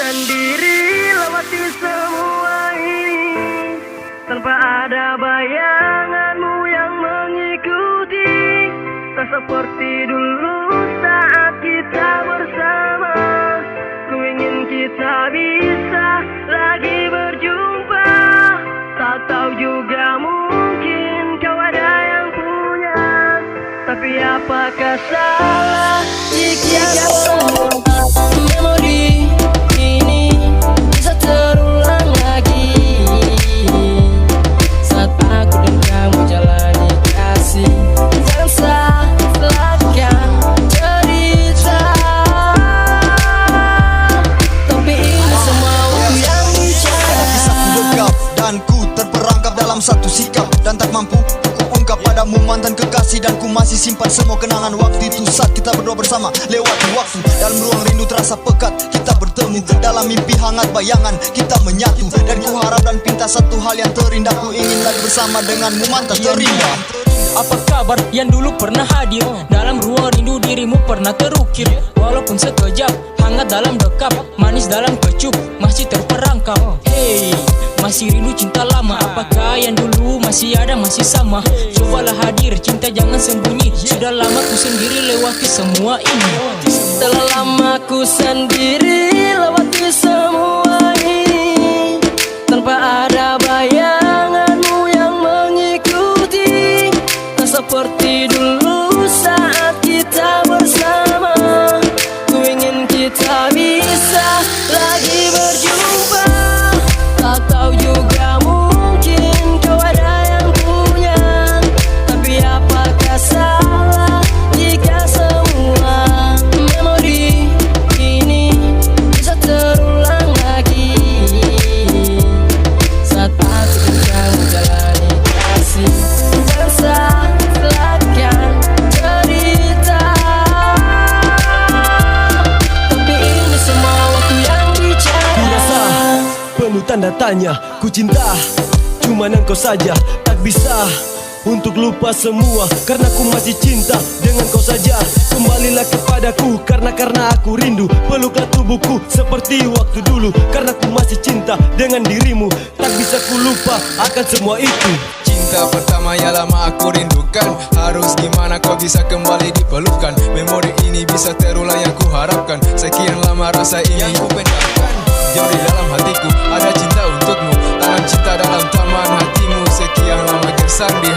sendiri lewati semua ini, tanpa ada bayanganmu yang mengikuti. Tak seperti dulu saat kita bersama. Ku ingin kita bisa lagi berjumpa. Tak tahu juga mungkin kau ada yang punya, tapi apakah salah jika memori ini bisa terulang lagi saat aku dan kamu jalani kasih. Jangan salahkan cerita, tapi ini semua waktu yang bicara. Kisahku gegap dan ku terperangkap dalam satu sikap, dan tak mampu ku ungkap padamu mantan kekasih. Dan ku masih simpan semua kenangan waktu itu saat kita berdua bersama. Lewati waktu dalam ruang rindu terasa pekat, kita bertemu dalam mimpi hangat, bayangan kita menyatu. Dan ku harap dan pinta satu hal yang terindah, ku ingin lagi bersama denganmu mantan terindah. Apa kabar yang dulu pernah hadir dalam ruang rindu, dirimu pernah terukir. Walaupun sekejap, hangat dalam dekap, manis dalam kecup, masih terperangkap. Hey, masih rindu cinta lama. Apakah yang dulu masih ada, masih sama? Cobalah hadir, cinta jangan sembunyi. Sudah lama ku sendiri lewati semua ini. Telah lama ku sendiri lewati semua ini, tanpa ada bayanganmu yang mengikuti. Tak seperti dulu saat kita bersama. Ku ingin kita bisa lagi berjumpa. Tak tahu juga mungkin kau ada yang punya, tapi apakah salah jika semua memori ini bisa terulang lagi saat aku dan kamu jalani kasih. Jangan salahkan cerita, tapi ini semua waktu yang bicara. Ku rasa penuh tanda tanya, ku cinta cuman engkau saja. Tak bisa untuk lupa semua, karena ku masih cinta dengan kau saja. Kembalilah kepadaku, karena aku rindu. Peluklah tubuhku seperti waktu dulu, karena ku masih cinta dengan dirimu. Tak bisa ku lupa akan semua itu. Cinta pertama yang lama aku rindukan, harus gimana kau bisa kembali dipelukan. Memori ini bisa terulang yang ku harapkan. Sekian lama rasa ini yang ku pendamkan. Jauh di dalam hatiku ada cinta untukmu, tanam cinta dalam taman hatimu. Sekian lama gersang di